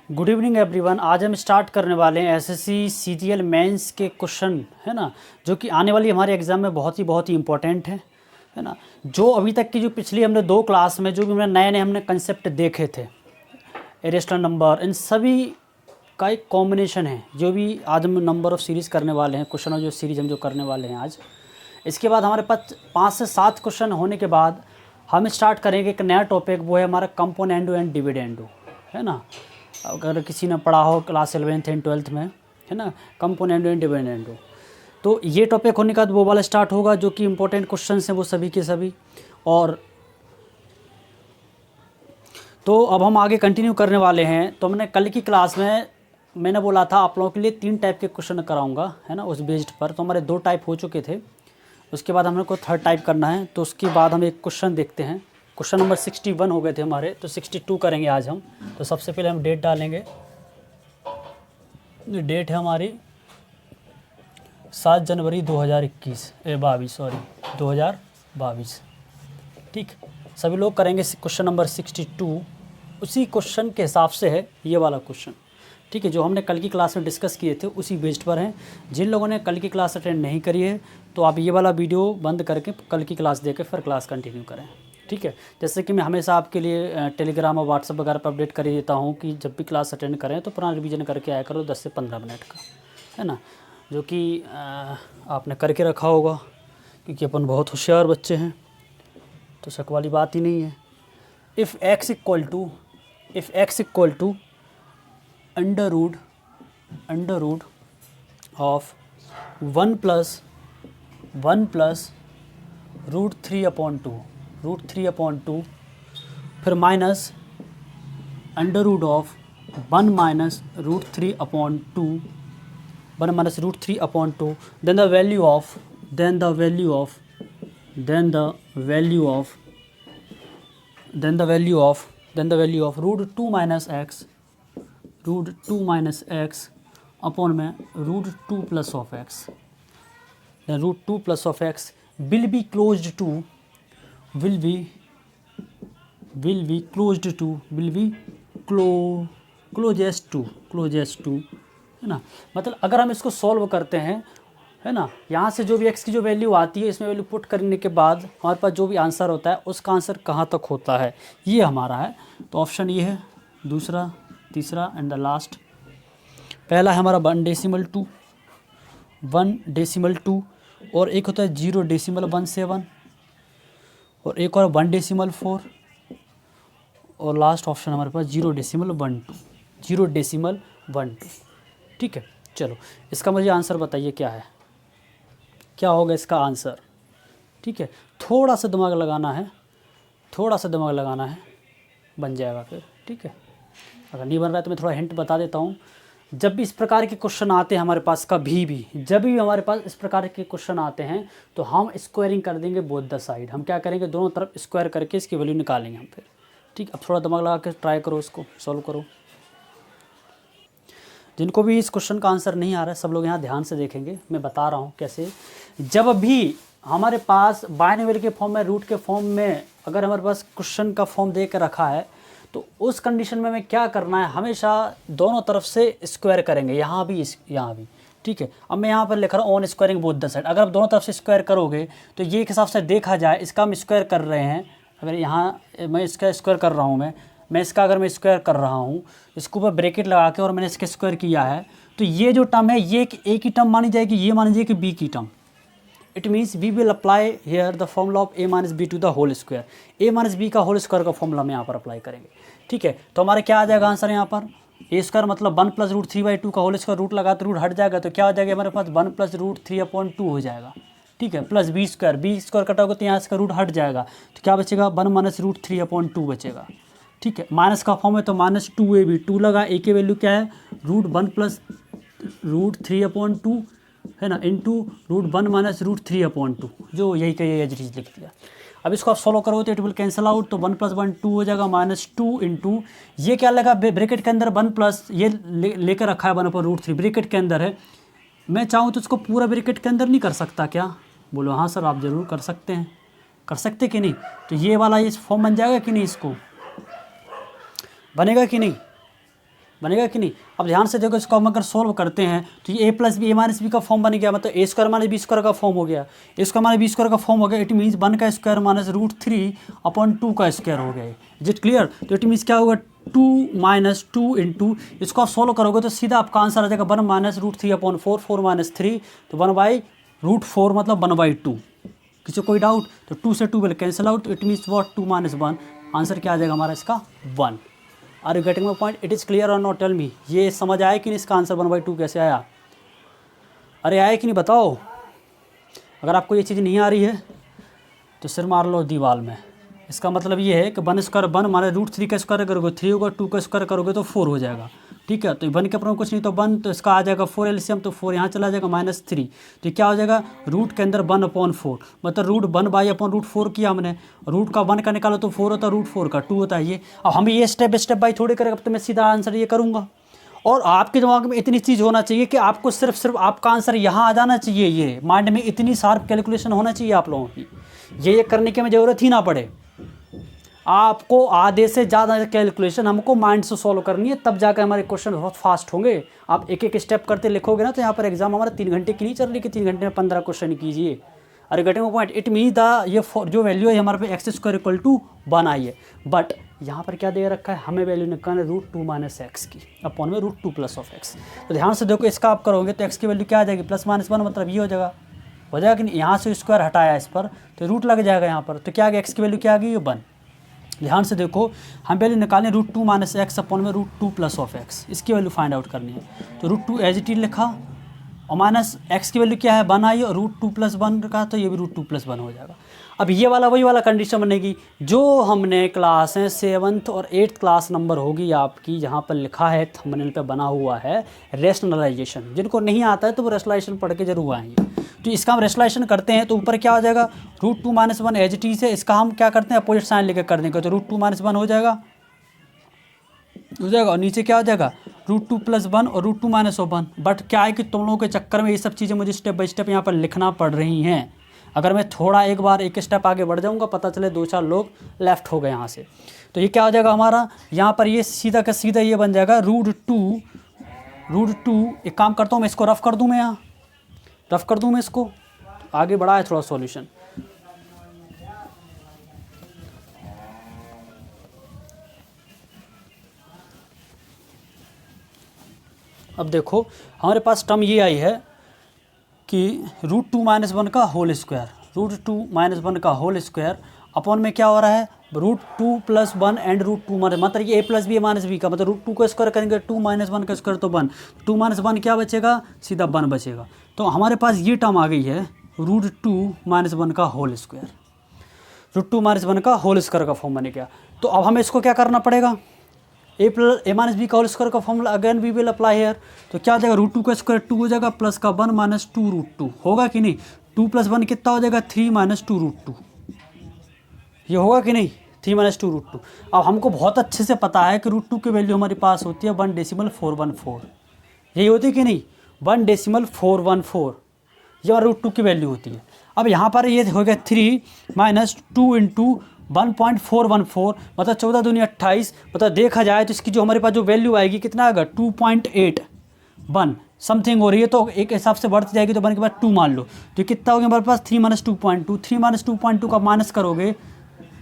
Good evening everyone. आज हम start करने वाले हैं एसएससी सीजीएल मेंस के क्वेश्चन, है ना, जो कि आने वाली हमारे एग्ज़ाम में बहुत ही इंपॉर्टेंट है ना। जो अभी तक की जो पिछली हमने 2 क्लास में जो भी नए नए हमने कंसेप्ट देखे थे, इरेशनल नंबर, इन सभी का एक कॉम्बिनेशन है जो भी आज हम नंबर ऑफ़ सीरीज़ करने वाले हैं, क्वेश्चन ऑफ जो सीरीज़ हम जो करने वाले हैं आज। इसके बाद हमारे पास 5 से 7 क्वेश्चन होने के बाद हम स्टार्ट करेंगे एक नया टॉपिक, वो है हमारा कंपोनेंडो एंड डिविडेंडो, है ना। अगर किसी ने पढ़ा हो क्लास 11th एंड 12th में, है ना, कंपोनेंडो एंड डिविडेंडो, तो ये टॉपिक होने के बाद वो वाला स्टार्ट होगा जो कि इंपॉर्टेंट क्वेश्चन हैं वो सभी के सभी। और तो अब हम आगे कंटिन्यू करने वाले हैं। तो हमने कल की क्लास में मैंने बोला था आप लोगों के लिए 3 टाइप के क्वेश्चन कराऊंगा, है ना, उस बेस्ड पर। तो हमारे 2 टाइप हो चुके थे, उसके बाद हमें को 3rd टाइप करना है। तो उसके बाद हम एक क्वेश्चन देखते हैं। क्वेश्चन नंबर 61 हो गए थे हमारे, तो 62 करेंगे आज हम। तो सबसे पहले हम डेट डालेंगे। डेट है हमारी 7 जनवरी 2022। ठीक, सभी लोग करेंगे क्वेश्चन नंबर 62। उसी क्वेश्चन के हिसाब से है ये वाला क्वेश्चन, ठीक है, जो हमने कल की क्लास में डिस्कस किए थे उसी बेस्ड पर हैं। जिन लोगों ने कल की क्लास अटेंड नहीं करी है तो आप ये वाला वीडियो बंद करके कल की क्लास देकर फिर क्लास कंटिन्यू करें, ठीक है। जैसे कि मैं हमेशा आपके लिए टेलीग्राम और व्हाट्सएप वगैरह पर अपडेट कर देता हूँ कि जब भी क्लास अटेंड करें तो पुराना रिवीजन करके आया करो 10 से 15 मिनट का, है ना, जो कि आपने करके रखा होगा, क्योंकि अपन बहुत होशियार बच्चे हैं, तो शक वाली बात ही नहीं है। If x equal to under root of 1 plus √3/2 फिर minus under root of 1 minus √3/2 then the value of √2 upon में √2 plus of x, then √2 plus of x will be closed to closest to, है ना। मतलब अगर हम इसको solve करते हैं, है ना, यहाँ से जो भी x की जो वैल्यू आती है इसमें वैल्यू पुट करने के बाद हमारे पास जो भी आंसर होता है उसका आंसर कहाँ तक होता है ये हमारा है। तो ऑप्शन ये है, दूसरा, तीसरा एंड द लास्ट। पहला है हमारा 1.2 और एक होता है 0.17 और एक और 1.4 और लास्ट ऑप्शन हमारे पास 0.12। ठीक है, चलो इसका मुझे आंसर बताइए क्या है, क्या होगा इसका आंसर। ठीक है, थोड़ा सा दिमाग लगाना है, बन जाएगा फिर। ठीक है, अगर नहीं बन रहा है तो मैं थोड़ा हिंट बता देता हूँ। जब भी इस प्रकार के क्वेश्चन आते हैं हमारे पास, कभी भी जब भी हमारे पास इस प्रकार के क्वेश्चन आते हैं तो हम स्क्वायरिंग कर देंगे बोथ द साइड। हम क्या करेंगे, दोनों तरफ स्क्वायर करके इसकी वैल्यू निकालेंगे हम फिर। ठीक, अब थोड़ा दिमाग लगा के ट्राई करो, इसको सॉल्व करो। जिनको भी इस क्वेश्चन का आंसर नहीं आ रहा है सब लोग यहाँ ध्यान से देखेंगे, मैं बता रहा हूँ कैसे। जब भी हमारे पास बाइनोमियल के फॉर्म में, रूट के फॉर्म में अगर हमारे पास क्वेश्चन का फॉर्म दे कर रखा है तो उस कंडीशन में हमें क्या करना है, हमेशा दोनों तरफ से स्क्वायर करेंगे, यहाँ भी यहाँ भी। ठीक है, अब मैं यहाँ पर लिख रहा हूँ on squaring both the side. अगर आप दोनों तरफ से स्क्वायर करोगे तो ये एक हिसाब से देखा जाए, इसका हम स्क्वायर कर रहे हैं, अगर यहाँ मैं इसका स्क्वायर कर रहा हूँ, मैं इसका अगर मैं स्क्वायर कर रहा हूँ, इसके ऊपर ब्रैकेट लगा के और मैंने इसका स्क्वायर किया है, तो ये जो टर्म है ये एक ही टर्म मानी जाएगी, ये मानी जाएगी बी की term. It means we will apply here the formula of a minus B to the whole square. a minus B का होल स्क्वायर का फॉर्मूला हम यहाँ पर अप्लाई करेंगे। ठीक है, तो हमारे क्या आ जाएगा आंसर यहाँ पर, ए स्क्वायर मतलब 1 प्लस √3/2 का होल स्क्वायर, रूट लगा तो रूट हट जाएगा, तो क्या हो जाएगा हमारे पास 1 प्लस √3/2 हो जाएगा। ठीक है, प्लस बी स्क्वायर कटा होगा तो यहाँ इसका रूट हट जाएगा, तो क्या बचेगा 1 माइनस √3/2 बचेगा। ठीक है, माइनस का फॉर्म है तो -2ab, 2 लगा, ए की वैल्यू क्या है √1 प्लस √3/2, है ना, इंटू √1 माइनस √3/2, जो यही का यही एज लिख दिया। अब इसको आप सॉल्व करोगे तो इट विल कैंसिल आउट, तो 1 + 1 2 हो जाएगा, -2 इंटू ये क्या लगा ब्रैकेट के अंदर 1 प्लस ये लेकर रखा है 1/√3 ब्रैकेट के अंदर है। मैं चाहूँ तो इसको पूरा ब्रैकेट के अंदर नहीं कर सकता क्या, बोलो हाँ सर आप ज़रूर कर सकते हैं, कर सकते कि नहीं। तो ये वाला इस फॉर्म बन जाएगा कि नहीं, इसको बनेगा कि नहीं, बनेगा कि नहीं। अब ध्यान से देखो, इसको हम अगर सोल्व करते हैं तो ये a plus B A minus B का फॉर्म बन गया, मतलब A square minus B square का फॉर्म हो गया, A square minus B square का फॉर्म हो गया। इट मीन्स 1 का स्क्वायर माइनस √3/2 का स्क्वायर हो गया। Is it clear? तो इट मीन्स क्या होगा, 2 - 2 इंटू, इसको आप सोल्व करोगे तो सीधा आपका आंसर आ जाएगा 1 - √3/4, 4 - 3 तो 1/√4 मतलब 1/2। किसी कोई डाउट? तो 2 से 2 will cancel out, it means what 2 - 1, answer क्या आ जाएगा हमारा इसका 1। Are you getting my point? It is clear और नॉट? टेल मी, ये समझ आया कि नहीं इसका आंसर 1/2 कैसे आया? अरे आया कि नहीं बताओ। अगर आपको ये चीज़ नहीं आ रही है तो सिर मार लो दीवार में। इसका मतलब ये है कि 1 स्क्वायर 1 माने √3 का स्क्वायर करोगे 3 होगा, 2 का स्क्वायर करोगे तो 4 हो जाएगा। ठीक है, तो 1 के ऊपर कुछ नहीं तो 1, तो इसका आ जाएगा 4 एलसीएम, तो 4 यहाँ चला जाएगा -3, तो क्या हो जाएगा रूट के अंदर 1/4, मतलब रूट 1/4 किया हमने, रूट का 1 का निकालो तो 4 होता है, √4 का 2 होता है ये। अब हम ये स्टेप बाई थोड़ी करेंगे, अब तो मैं सीधा आंसर ये करूँगा। और आपके दिमाग में इतनी चीज़ होना चाहिए कि आपको सिर्फ आपका आंसर यहाँ आ जाना चाहिए, ये माइंड में इतनी शार्प कैलकुलेशन होना चाहिए आप लोगों की, ये करने की हमें ज़रूरत ही ना पड़े। आपको आधे से ज़्यादा कैलकुलेशन हमको माइंड से सॉल्व करनी है, तब जाकर हमारे क्वेश्चन बहुत फास्ट होंगे। आप एक एक स्टेप करते लिखोगे ना, तो यहाँ पर एग्जाम हमारा 3 घंटे की नहीं चल रही कि 3 घंटे में 15 क्वेश्चन कीजिए। अरे गेटिंग पॉइंट? इट मीन ये जो वैल्यू है हमारे पे x² = 1 आई है, बट यहाँ पर क्या दे रखा है, हमें वैल्यू निकालना है √2 - x की अपॉन में √2 + x। तो ध्यान से देखो, इसका आप करोगे तो x की वैल्यू क्या आ जाएगी, +-1 मतलब ये हो जाएगा कि नहीं। यहाँ से स्क्वायर हटाया इस पर तो रूट लग जाएगा यहाँ पर, तो क्या आ गया, x की वैल्यू क्या आ गई, 1। ध्यान से देखो, हम वैल्यू निकालें √2 - x अपॉन में √2 + x, इसकी वैल्यू फाइंड आउट करनी है। तो √2 एज इट इज लिखा, और माइनस x की वैल्यू क्या है 1 आई, और √2 + 1 का, तो ये भी √2 + 1 हो जाएगा। अब ये वाला वही वाला कंडीशन बनेगी जो हमने क्लास है 7th और 8th क्लास नंबर होगी आपकी, जहाँ पर लिखा है थंबनेल पे बना हुआ है रेशनलाइजेशन। जिनको नहीं आता है तो वो रेशनलाइजेशन पढ़ के जरूर आएंगे। तो इसका हम रेशनलाइजेशन करते हैं तो ऊपर क्या हो जाएगा, √2 - 1 एज इट इज है, इसका हम क्या करते हैं अपोजिट साइन लेकर कर देंगे, तो √2 - 1 हो जाएगा, और नीचे क्या हो जाएगा √2 + 1 और √2 - 1। बट क्या है कि तुम लोगों के चक्कर में ये सब चीज़ें मुझे स्टेप बाय स्टेप यहाँ पर लिखना पड़ रही हैं। अगर मैं थोड़ा एक बार एक स्टेप आगे बढ़ जाऊँगा, पता चले 2-4 लोग लेफ्ट हो गए यहाँ से, तो ये क्या हो जाएगा हमारा, यहाँ पर ये सीधा का सीधा ये बन जाएगा √2। एक काम करता हूँ मैं इसको रफ़ कर दूँ, मैं यहाँ रफ़ कर दूँ मैं इसको, आगे बढ़ा है थोड़ा सॉल्यूशन। अब देखो हमारे पास टर्म ये आई है कि √2 - 1 का होल स्क्वायर, √2 - 1 का होल स्क्वायर अपॉन में क्या हो रहा है √2 + 1 एंड √2 मतलब ये a + b - b का, मतलब √2 का स्क्वायर करेंगे 2 - 1 का स्क्वायर तो 1, 2 - 1 क्या बचेगा, सीधा 1 बचेगा। तो हमारे पास ये टर्म आ गई है √2 - 1 का होल स्क्वायर, √2 - 1 का होल स्क्वायर का फॉर्म बन गया। तो अब हमें इसको क्या करना पड़ेगा, a - b का होल स्क्वायर का formula again we will apply here. तो क्या हो जाएगा √2 का स्क्वायर 2 हो जाएगा, प्लस का 1 - 2 √2 होगा कि नहीं, 2 + 1 कितना हो जाएगा 3 - 2 √2, ये होगा कि नहीं 3 - 2 √2। अब हमको बहुत अच्छे से पता है कि √2 की वैल्यू हमारे पास होती है 1.414, यही होती है कि नहीं 1.414, ये हमारा √2 की वैल्यू होती है। अब यहाँ पर ये हो गया 3 - 2 × 1.414 मतलब 14 दूनी 28, मतलब देखा जाए तो इसकी जो हमारे पास जो वैल्यू आएगी कितना आएगा 2.81 समथिंग हो रही है, तो एक हिसाब से बढ़ती जाएगी तो 1 के बाद 2 मान लो, तो कितना हो गया हमारे पास 3 - 2.2, 3 - 2.2 का माइनस करोगे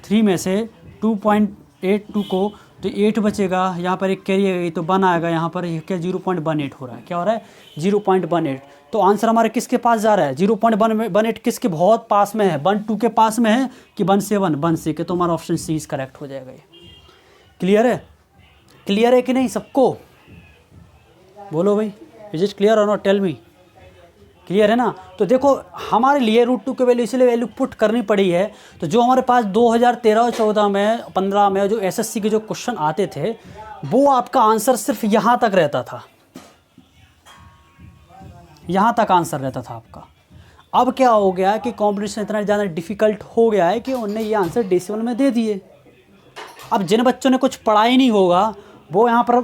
3 में से 2.82 को, तो 8 बचेगा, यहाँ पर एक कैरी गई तो 1 आएगा, यहाँ पर क्या 0.18 हो रहा है, क्या हो रहा है 0.18। तो आंसर हमारे किसके पास जा रहा है 0.18, किसके बहुत पास में है 1-2 के पास में है कि 1-7 1 से के, तो हमारा ऑप्शन सी इज करेक्ट हो जाएगा। ये क्लियर है, क्लियर है कि नहीं सबको, बोलो भाई, इज इट क्लियर और नॉट, टेल मी, क्लियर है ना। तो देखो हमारे लिए √2 की वैल्यू इसलिए वैल्यू पुट करनी पड़ी है, तो जो हमारे पास 2013 14 में 15 में जो एसएससी के जो क्वेश्चन आते थे वो आपका आंसर सिर्फ यहाँ तक रहता था, यहाँ तक आंसर रहता था आपका। अब क्या हो गया कि कॉम्पिटिशन इतना ज़्यादा डिफ़िकल्ट हो गया है कि उन्होंने ये आंसर डेसिमल में दे दिए। अब जिन बच्चों ने कुछ पढ़ा ही नहीं होगा वो यहाँ पर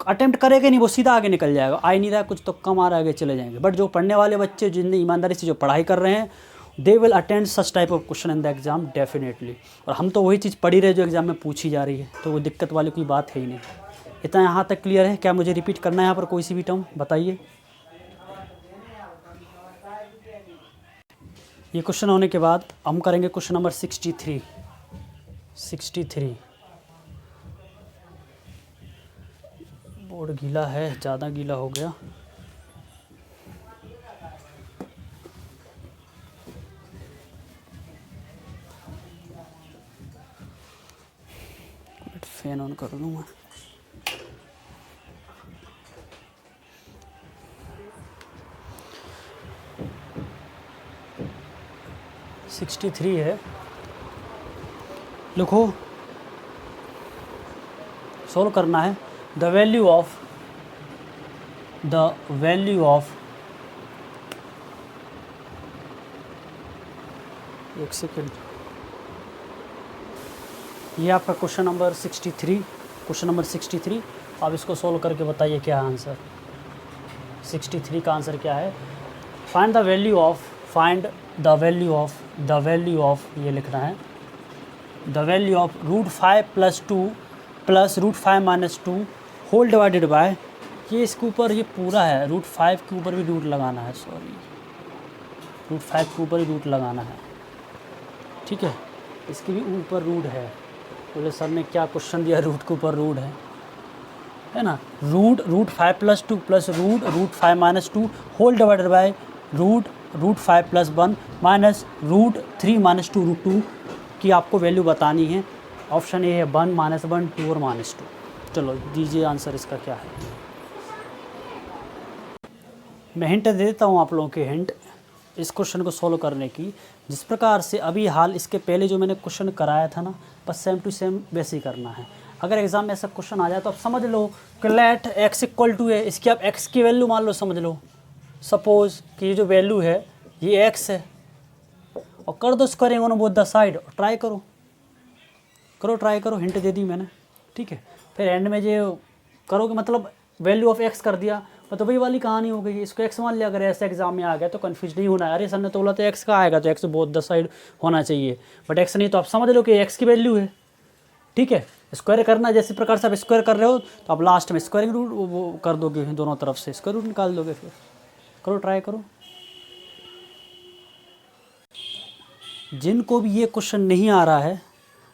अटेम्प्ट करेगा नहीं, वो सीधा आगे निकल जाएगा, आ ही नहीं रहा कुछ तो कम आ रहा आगे चले जाएंगे। बट जो पढ़ने वाले बच्चे जिनने ईमानदारी से जो पढ़ाई कर रहे हैं they will attend such type of question in the exam definitely. और हम तो वही चीज़ पढ़ी रहे जो एग्जाम में पूछी जा रही है, तो वो दिक्कत वाली कोई बात है ही नहीं। इतना यहाँ तक क्लियर है? क्या मुझे रिपीट करना है यहाँ पर कोई सी भी टर्म? बताइए। ये क्वेश्चन होने के बाद हम करेंगे क्वेश्चन नंबर 63। बोर्ड गीला है, ज़्यादा गीला हो गया। फैन ऑन कर दूँ मैं। सिक्सटी थ्री है, लिखो। सोल्व करना है द वैल्यू ऑफ एक सेकेंड, ये आपका क्वेश्चन नंबर 63। क्वेश्चन नंबर 63, आप इसको सोल्व करके बताइए क्या आंसर। 63 का आंसर क्या है? फाइंड द वैल्यू ऑफ ये लिखना है, the value of √5 + 2 + √5 - 2 whole divided by, ये इसके ऊपर ये पूरा है, √5 के ऊपर भी रूट लगाना है, सॉरी √5 के ऊपर ही रूट लगाना है, ठीक है। इसके भी ऊपर रूट है, बोले सर ने क्या क्वेश्चन दिया, रूट के ऊपर रूट है ना। √5 + 2 + √5 - 2 होल डिवाइडेड बाय √5 + 1 माइनस √3 - 2 √2 की आपको वैल्यू बतानी है। ऑप्शन ए है 1 - 1 2 और -2। चलो दीजिए आंसर इसका क्या है। मैं हिंट दे देता हूँ आप लोगों के, हिंट इस क्वेश्चन को सोल्व करने की। जिस प्रकार से अभी हाल इसके पहले जो मैंने क्वेश्चन कराया था ना, बस सेम टू सेम वैसे ही करना है। अगर एग्जाम में ऐसा क्वेश्चन आ जाए तो आप समझ लो कि लेट x = है, इसकी आप x की वैल्यू मान लो, समझ लो सपोज कि ये जो वैल्यू है ये x है, और कर दो squaring on both the side, और ट्राई करो, ट्राई करो, हिंट दे दी मैंने, ठीक है। फिर एंड में जो करोगे मतलब वैल्यू ऑफ x कर दिया, तो वही वाली कहानी हो गई। इसको x मान लिया, अगर ऐसे एग्जाम में आ गया तो कन्फ्यूज नहीं होना है, अरे सर ने तो बोला तो x का आएगा तो x बोथ द साइड होना चाहिए, बट x नहीं, तो आप समझ लो कि x की वैल्यू है, ठीक है। स्क्वायर करना, जैसे प्रकार से आप स्क्वायर कर रहे हो तो आप लास्ट में स्क्वायरिंग रूट वो कर दोगे, दोनों तरफ से स्क्वायर रूट निकाल दोगे। फिर करो, ट्राई करो। जिनको भी ये क्वेश्चन नहीं आ रहा है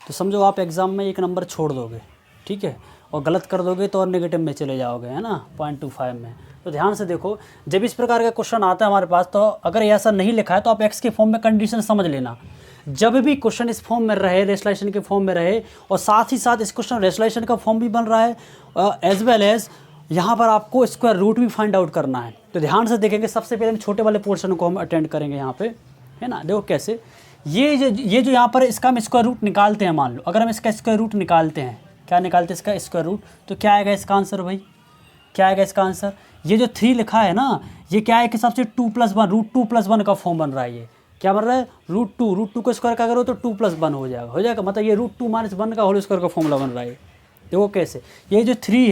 तो समझो आप एग्ज़ाम में 1 नंबर छोड़ दोगे, ठीक है, और गलत कर दोगे तो और नेगेटिव में चले जाओगे, है ना, 0.25 में। तो ध्यान से देखो, जब इस प्रकार का क्वेश्चन आता है हमारे पास, तो अगर ऐसा नहीं लिखा है तो आप x के फॉर्म में कंडीशन समझ लेना। जब भी क्वेश्चन इस फॉर्म में रहे, रेसलेशन के फॉर्म में रहे, और साथ ही साथ इस क्वेश्चन रेसलेशन का फॉर्म भी बन रहा है, एज वेल एज यहाँ पर आपको स्क्वायर रूट भी फाइंड आउट करना है। तो ध्यान से देखेंगे, सबसे पहले हम छोटे वाले पोर्शन को हम अटेंड करेंगे यहाँ पे, है ना। देखो कैसे, ये जो यहाँ पर इसका हम स्क्वायर रूट निकालते हैं, मान लो अगर हम इसका स्क्वायर रूट निकालते हैं, क्या निकालते हैं इसका स्क्वायर रूट, तो क्या आएगा इसका आंसर भाई, क्या आएगा इसका आंसर। ये जो 3 लिखा है ना, ये क्या है कि सबसे 2 + 1 √2 + 1 का फॉर्म बन रहा है। ये क्या बन रहा है, √2 को स्क्वायर का करो तो 2 + 1 हो जाएगा, मतलब ये √2 - 1 का होल स्क्वायर का फॉर्मूला बन रहा है। देखो कैसे, ये जो 3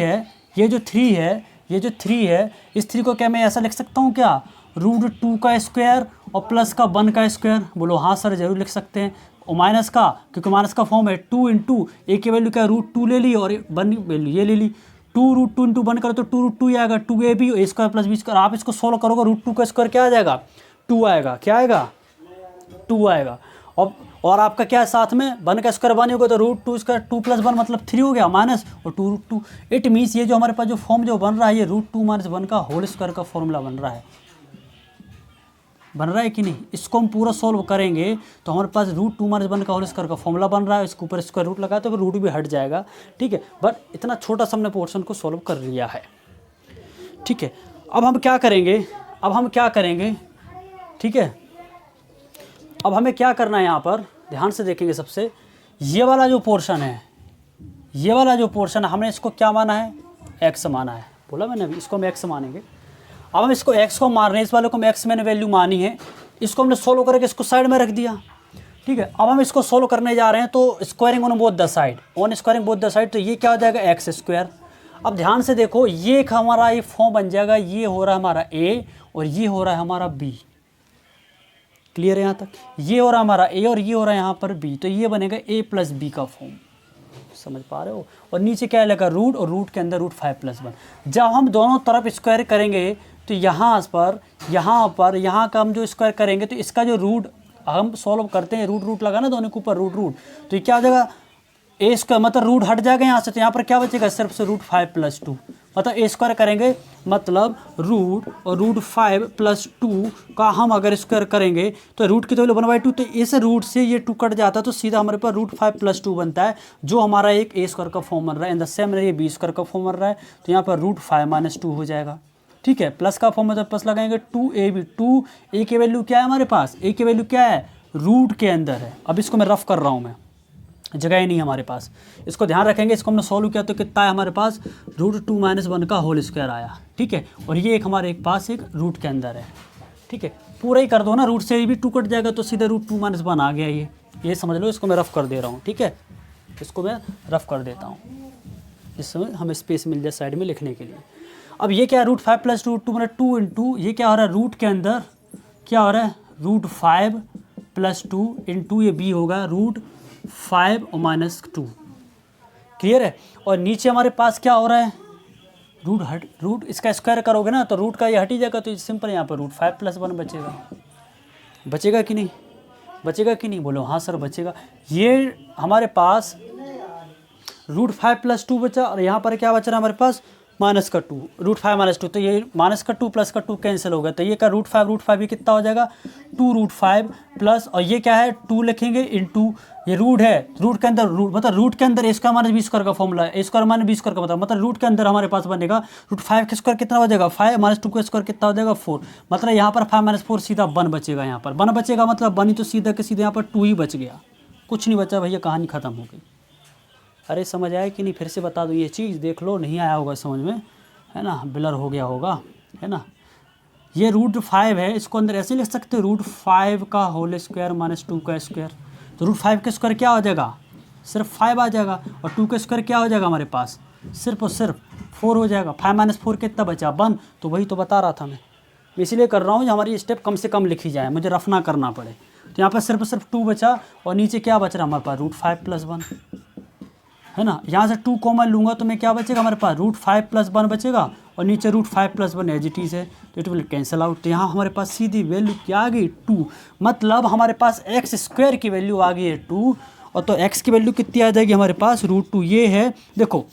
है, इस 3 को क्या मैं ऐसा लिख सकता हूँ क्या, √2 का स्क्वायर और प्लस का 1 का स्क्वायर। बोलो हाँ सर जरूर लिख सकते हैं, और माइनस का, क्योंकि माइनस का फॉर्म है 2 × ए की वैल्यू क्या, √2 ले ली, और 1 वैल्यू ये ले ली, 2 √2 × 1 करो तो 2 √2 ही आएगा, 2ab a² + b²। आप इसको सोल्व करोगे, √2 का स्क्वायर क्या आ जाएगा, 2 आएगा, क्या आएगा, 2 आएगा। और आपका क्या है साथ में, 1 का स्क्वायर 1 होगा, तो √2 स्क्वायर 2 + 1 मतलब 3 हो गया, माइनस और 2 √2। इट मीन्स ये जो हमारे पास जो फॉर्म जो बन रहा है, ये √2 - 1 का होल स्क्वायर का फॉर्मूला बन रहा है कि नहीं। इसको हम पूरा सोल्व करेंगे तो हमारे पास √2 - 1 का होल स्क्वायर का फॉर्मूला बन रहा है, इसके ऊपर स्क्वायर रूट लगाया तो फिर रूट भी हट जाएगा, ठीक है। बट इतना छोटा सा हमने पोर्शन को सोल्व कर लिया है, ठीक है। अब हम क्या करेंगे, ठीक है, अब हमें क्या करना है यहाँ पर, ध्यान से देखेंगे। सबसे ये वाला जो पोर्शन है, हमने इसको क्या माना है, x माना है, बोला मैंने अभी, इसको हम x मानेंगे। अब हम इसको x को मार रहे हैं, इस वाले को हम x मैंने वैल्यू मानी है, इसको हमने सोल्व करके इसको साइड में रख दिया, ठीक है। अब हम इसको सोल्व करने जा रहे हैं, तो squaring on both the side, तो ये क्या हो जाएगा, x²। अब ध्यान से देखो, ये एक हमारा ये फॉर्म बन जाएगा, ये हो रहा है हमारा a और ये हो रहा है हमारा b, क्लियर है यहाँ तक, ये हो रहा है हमारा a और ये हो रहा है यहाँ पर b, तो ये बनेगा a + b का फॉर्म, समझ पा रहे हो। और नीचे क्या लगा रूट, और रूट के अंदर रूट 5+1। जब हम दोनों तरफ स्क्वायर करेंगे तो यहाँ पर यहाँ का हम जो स्क्वायर करेंगे तो इसका जो रूट हम सॉल्व करते हैं, रूट लगा ना दोनों के ऊपर रूट, तो ये क्या हो जाएगा, ए स्क्वायर मतलब रूट हट जाएगा यहाँ से, तो यहाँ पर क्या बचेगा सिर्फ से रूट 5+2, मतलब ए स्क्वायर करेंगे मतलब रूट, और रूट 5+2 का हम अगर स्क्वायर करेंगे तो रूट की तो वैल्यू 1/2, तो इस रूट से ये 2 कट जाता है तो सीधा हमारे पास रूट 5+2 बनता है, जो हमारा एक ए स्क्वायर का फॉर्म बन रहा है। इन द सेम ये बी स्क्वायर का फॉर्म बन रहा है, तो यहाँ पर रूट 5-2 हो जाएगा। ठीक है, प्लस का फॉर्म में जब प्लस लगाएंगे 2ab, 2a की वैल्यू क्या है हमारे पास, a की वैल्यू क्या है रूट के अंदर है। अब इसको मैं रफ कर रहा हूँ, मैं जगह ही नहीं है हमारे पास, इसको ध्यान रखेंगे। इसको हमने सॉल्व किया तो कितना है हमारे पास रूट 2-1 का होल स्क्वायर आया। ठीक है, और ये एक हमारे पास एक रूट के अंदर है। ठीक है, पूरा ही कर दो ना, रूट से भी 2 कट जाएगा तो सीधे रूट 2-1 आ गया ये समझ लो। इसको मैं रफ कर दे रहा हूँ। ठीक है, इसको मैं रफ कर देता हूँ, इसमें हमें स्पेस मिल जाए साइड में लिखने के लिए। अब ये क्या है रूट 5+2, 2 मतलब 2 इंटू ये क्या हो रहा है रूट के अंदर क्या हो रहा है रूट 5+2 इंटू ये बी होगा रूट 5 और -2। क्लियर है। और नीचे हमारे पास क्या हो रहा है रूट इसका स्क्वायर करोगे ना तो रूट का ये हट ही जाएगा, तो सिंपल यहाँ पर रूट 5+1 बचेगा कि नहीं, बचेगा कि नहीं, बोलो हाँ सर बचेगा। ये हमारे पास रूट 5+2 बचा, और यहाँ पर क्या बच रहा है हमारे पास -2, रूट 5-2, तो ये -2 प्लस का 2 कैंसिल हो गया, तो ये का रूट 5 ये कितना हो जाएगा 2 रूट 5 प्लस, और ये क्या है 2 लिखेंगे इंटू ये रूट है, रूट के अंदर रूट मतलब रूट के अंदर ए स्क्वायर माइनस बी स्क्वायर का फॉर्मूला है, ए स्क्वायर माइनस बी स्क्वायर का मतलब रूट के अंदर हमारे पास बनेगा रूट 5 का स्क्वायर कितना हो जाएगा 5 -2 का स्क्वायर कितना हो जाएगा 4, मतलब यहाँ पर 5-4 सीधा 1 बचेगा, यहाँ पर 1 बचेगा मतलब 1 ही तो सीधा के सीधे यहाँ पर 2 ही बच गया, कुछ नहीं बचा भैया, कहानी खत्म हो गई। अरे समझ आया कि नहीं, फिर से बता दूँ ये चीज़, देख लो नहीं आया होगा समझ में, है ना, ब्लर हो गया होगा, है ना। ये रूट 5 है, इसको अंदर ऐसे लिख सकते हो रूट 5 का होल स्क्वायर -2 का स्क्वायर, तो रूट 5 का स्क्वायर क्या हो जाएगा सिर्फ 5 आ जाएगा, और 2 का स्क्वायर क्या हो जाएगा हमारे पास सिर्फ और सिर्फ 4 हो जाएगा। 5 - 4 कितना बचा 1, तो वही तो बता रहा था मैं इसीलिए कर रहा हूँ हमारी स्टेप कम से कम लिखी जाए, मुझे रफ ना करना पड़े। तो यहाँ पर सिर्फ और सिर्फ 2 बचा, और नीचे क्या बच रहा हमारे पास रूट 5+1, है ना। यहाँ से 2 कॉमन लूँगा तो मैं क्या बचेगा हमारे पास रूट 5+1 बचेगा, और नीचे रूट 5+1 एज इट इज़ है, तो इट विल कैंसिल आउट। तो यहाँ हमारे पास सीधी वैल्यू क्या आ गई 2, मतलब हमारे पास एक्स स्क्वायर की वैल्यू आ गई है 2, और तो एक्स की वैल्यू कितनी आ जाएगी हमारे पास रूट 2। ये है, देखो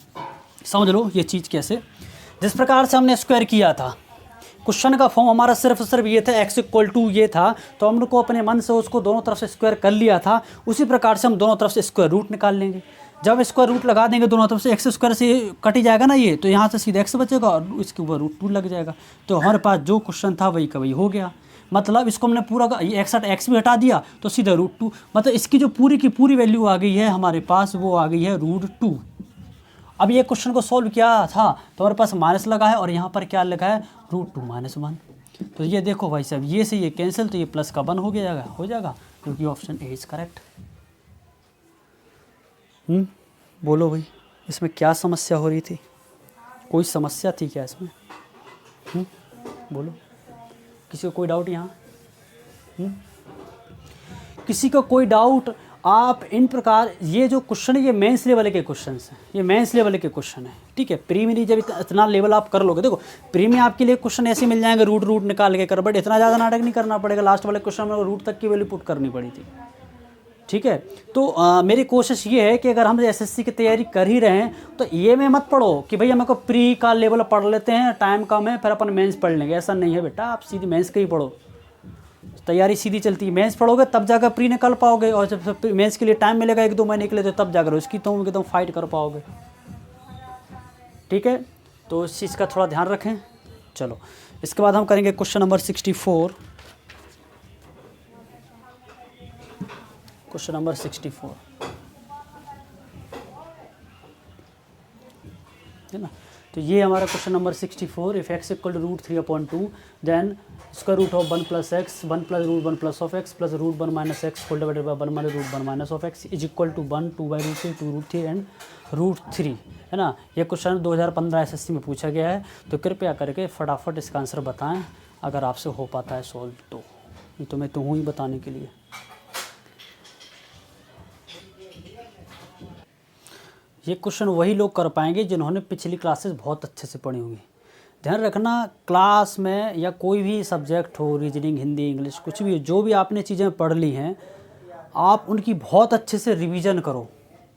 समझ लो ये चीज़ कैसे, जिस प्रकार से हमने स्क्वायर किया था, क्वेश्चन का फॉर्म हमारा सिर्फ ये था x = ये था, तो हम लोग को अपने मन से उसको दोनों तरफ से स्क्वायर कर लिया था, उसी प्रकार से हम दोनों तरफ से स्क्वायर रूट निकाल लेंगे। जब स्क्वायर रूट लगा देंगे दोनों तरफ से एक्स स्क्वायर से कट ही जाएगा ना ये, तो यहाँ से सीधा एक्स बचेगा और इसके ऊपर रूट 2 लग जाएगा, तो हमारे पास जो क्वेश्चन था वही का वही हो गया। मतलब इसको हमने पूरा एक्स भी हटा दिया तो सीधा रूट 2, मतलब इसकी जो पूरी की पूरी वैल्यू आ गई है हमारे पास, वो आ गई है रूट 2। अब ये क्वेश्चन को सॉल्व किया था तो हमारे पास माइनस लगा है, और यहाँ पर क्या लगा है रूट 2 - 1, तो ये देखो भाई साहब ये से ये कैंसिल, तो ये प्लस का 1 हो जाएगा क्योंकि ऑप्शन ए इज़ करेक्ट। बोलो भाई इसमें क्या समस्या हो रही थी, कोई समस्या थी क्या इसमें? बोलो, किसी को कोई डाउट यहाँ? किसी को कोई डाउट? आप इन प्रकार ये जो क्वेश्चन है ये मेंस लेवल के क्वेश्चन हैं, ये मेंस लेवल के क्वेश्चन है। ठीक है, प्री में जब इतना लेवल आप कर लोगे, देखो प्री में आपके लिए क्वेश्चन ऐसे मिल जाएंगे रूट निकाल के कर, बट इतना ज़्यादा नाटक नहीं करना पड़ेगा। लास्ट वाले क्वेश्चन में रूट तक की वैल्यू पुट करनी पड़ी थी। ठीक है, तो मेरी कोशिश ये है कि अगर हम एसएससी की तैयारी कर ही रहे हैं तो ये में मत पढ़ो कि भैया मेरे को प्री का लेवल पढ़ लेते हैं, टाइम कम है फिर अपन मेंस पढ़ लेंगे, ऐसा नहीं है बेटा। आप सीधी मेंस का ही पढ़ो, तैयारी सीधी चलती है। मेंस पढ़ोगे तब जाकर प्री निकाल पाओगे, और जब मेंस के लिए टाइम मिलेगा 1-2 महीने के लिए, तो तब जाकर उसकी तो एकदम फाइट कर पाओगे। ठीक है, तो इस चीज़ का थोड़ा ध्यान रखें। चलो इसके बाद हम करेंगे क्वेश्चन नंबर 64। क्वेश्चन नंबर 64 है ना, तो ये हमारा question number 64। If x = √3/2 then square root of 1 + x 1 + √1 + of x + √1 - x whole divided by 1 - √1 - of x is equal to 1 2/√3 2√3 and √3, है ना। ये क्वेश्चन 2015 एसएससी में पूछा गया है, तो कृपया करके फटाफट इसका आंसर बताएं अगर आपसे हो पाता है सॉल्व तो, नहीं तो मैं तो हूँ ही बताने के लिए। ये क्वेश्चन वही लोग कर पाएंगे जिन्होंने पिछली क्लासेस बहुत अच्छे से पढ़ी होंगी। ध्यान रखना, क्लास में या कोई भी सब्जेक्ट हो, रीजनिंग, हिंदी, इंग्लिश, कुछ भी हो, जो भी आपने चीज़ें पढ़ ली हैं आप उनकी बहुत अच्छे से रिवीजन करो।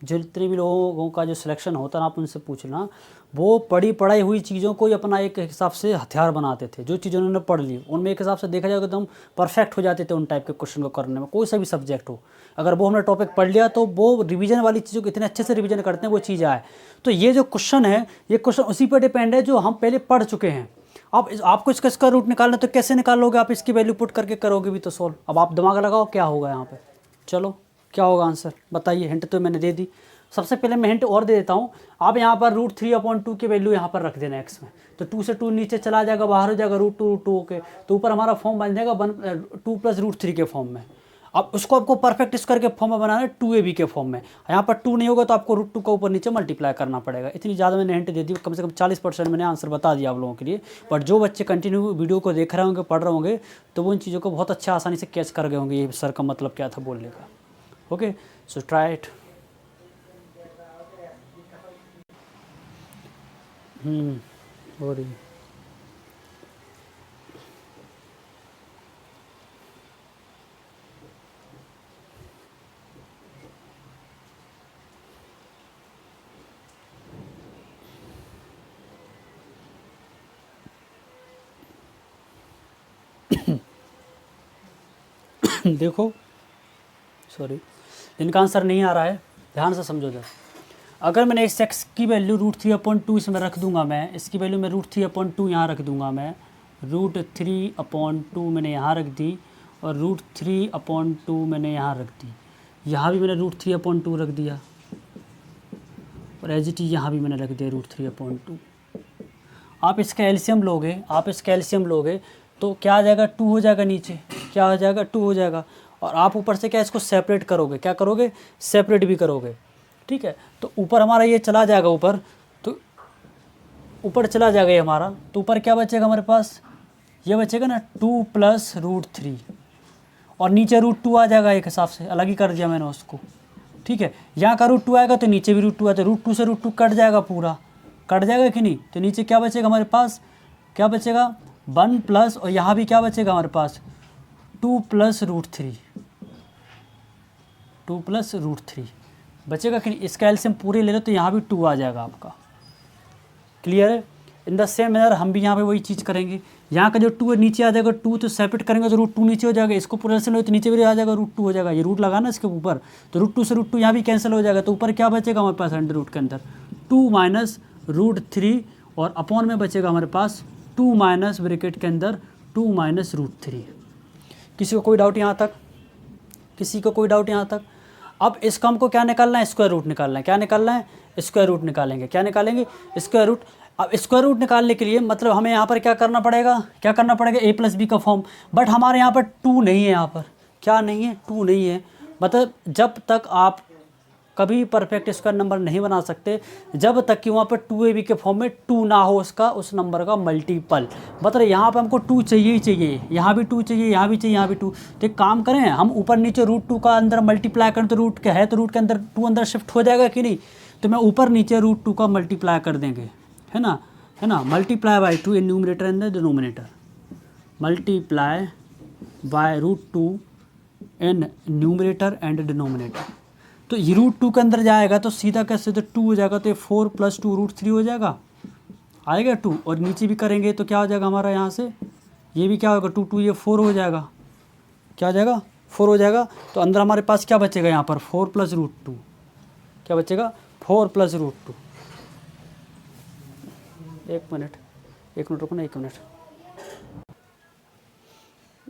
जितने भी लोगों का जो सिलेक्शन होता है आप उनसे पूछना, वो पढ़ी पढ़ाई हुई चीज़ों को ही अपना एक हिसाब से हथियार बनाते थे। जो चीज़ उन्होंने पढ़ ली उनमें एक हिसाब से देखा जाए तो एकदम परफेक्ट हो जाते थे उन टाइप के क्वेश्चन को करने में, कोई सा भी सब्जेक्ट हो। अगर वो हमने टॉपिक पढ़ लिया तो वो रिवीजन वाली चीज़ों को इतने अच्छे से रिवीजन करते हैं वो चीज़ आए। तो ये जो क्वेश्चन है ये क्वेश्चन उसी पर डिपेंड है जो हम पहले पढ़ चुके हैं। अब आपको इसका रूट निकालना तो कैसे निकालोगे, आप इसकी वैल्यू पुट करके करोगे भी तो सॉल्व। अब आप दिमाग लगाओ क्या होगा यहाँ पे, चलो क्या होगा आंसर बताइए। हिंट तो मैंने दे दी। सबसे पहले मैं हिंट और दे देता हूँ, आप यहाँ पर √3/2 की वैल्यू यहाँ पर रख देना एक्स में, तो 2 से 2 नीचे चला जाएगा, बाहर हो जाएगा √2 के, तो ऊपर हमारा फॉर्म बन जाएगा 2 + √3 के फॉर्म में। अब उसको आपको परफेक्ट स्क्वायर के फॉर्म में बनाना है 2ab के फॉर्म में। यहाँ पर 2 नहीं होगा तो आपको √2 का ऊपर नीचे मल्टीप्लाई करना पड़ेगा। इतनी ज़्यादा मैंने हिंट दे दी, कम से कम 40% मैंने आंसर बता दिया आप लोगों के लिए। बट जो बच्चे कंटिन्यू वीडियो को देख रहे होंगे, पढ़ रहे होंगे, तो वो इन चीज़ों को बहुत अच्छा आसानी से कैच कर गए होंगे ये सर का मतलब क्या था बोलने का। Okay, so try it. हो रही देखो, सॉरी, इनका आंसर नहीं आ रहा है, ध्यान से समझो जरा। अगर मैंने इस एक्स की वैल्यू √3/2 इसमें रख दूंगा, मैं इसकी वैल्यू मैं √3/2 यहाँ रख दूंगा, मैं √3/2 मैंने यहाँ रख दी और √3/2 मैंने यहाँ रख दी। यहाँ भी मैंने √3/2 रख दिया और एज इट इज़ यहाँ भी मैंने रख दिया √3/2। आप इसका एलसीएम लोगे तो क्या आ जाएगा, 2 हो जाएगा, नीचे क्या हो जाएगा, 2 हो जाएगा। और आप ऊपर से क्या इसको सेपरेट करोगे, क्या करोगे, सेपरेट भी करोगे, ठीक है। तो ऊपर हमारा ये चला जाएगा, ऊपर तो ऊपर चला जाएगा ये हमारा, तो ऊपर क्या बचेगा हमारे पास, ये बचेगा ना 2 + √3 और नीचे √2 आ जाएगा, एक हिसाब से अलग ही कर दिया मैंने उसको, ठीक है। यहाँ का √2 आएगा तो नीचे भी √2 आता है, √2 से √2 कट जाएगा, पूरा कट जाएगा कि नहीं। तो नीचे क्या बचेगा हमारे पास, क्या बचेगा 1 प्लस, और यहाँ भी क्या बचेगा हमारे पास 2 + √3, 2 + √3 बचेगा कि नहीं। इसका एलसीएम पूरे ले लो तो यहाँ भी 2 आ जाएगा आपका, क्लियर है। इन द सेम मैनर हम भी यहाँ पे वही चीज़ करेंगे। यहाँ का जो 2 है नीचे आ जाएगा, 2 तो सेपरेट करेंगे तो √2 नीचे हो जाएगा, इसको पूरा एलसीएम लो तो नीचे भी आ जाएगा, √2 हो जाएगा। ये रूट लगाना इसके ऊपर, तो √2 से √2 यहाँ भी कैंसिल हो जाएगा, तो ऊपर क्या बचेगा हमारे पास अंडर रूट के अंदर 2 - √3 और अपॉन में बचेगा हमारे पास 2 - ब्रैकेट के अंदर 2 - √3। किसी को कोई डाउट यहाँ तक, किसी को कोई डाउट यहाँ तक। अब इसका हमको क्या निकालना है, स्क्वायर रूट निकालना है। क्या निकालना है, स्क्वायर रूट निकालेंगे। क्या निकालेंगे, स्क्वायर रूट। अब स्क्वायर रूट निकालने के लिए मतलब हमें यहाँ पर क्या करना पड़ेगा, क्या करना पड़ेगा, a + b का फॉर्म। बट हमारे यहाँ पर 2 नहीं है, यहाँ पर क्या नहीं है, 2 नहीं है। मतलब जब तक आप कभी परफेक्ट स्क्वायर नंबर नहीं बना सकते जब तक कि वहाँ पर 2ab के फॉर्म में 2 ना हो उसका, उस नंबर का मल्टीपल। मतलब यहाँ पे हमको 2 चाहिए ही चाहिए, यहाँ भी 2 चाहिए, यहाँ भी चाहिए, यहाँ भी 2। तो एक काम करें, हम ऊपर नीचे √2 का अंदर मल्टीप्लाई करें तो रूट क्या है, तो रूट के अंदर 2 अंदर शिफ्ट हो जाएगा कि नहीं। तो मैं ऊपर नीचे √2 का मल्टीप्लाई कर देंगे, है ना, multiply by 2 in numerator and the denominator, multiply by √2 in numerator and denominator. तो ये √2 के अंदर जाएगा तो सीधा कैसे, तो 2 हो जाएगा, तो 4 + 2 √3 हो जाएगा, आएगा 2। और नीचे भी करेंगे तो क्या हो जाएगा हमारा, यहाँ से ये भी क्या होगा, 2 2 ये 4 हो जाएगा, क्या हो जाएगा, 4 हो जाएगा। तो अंदर हमारे पास क्या बचेगा यहाँ पर 4 + √2, क्या बचेगा 4 + √2। एक मिनट रुकना, 1 मिनट।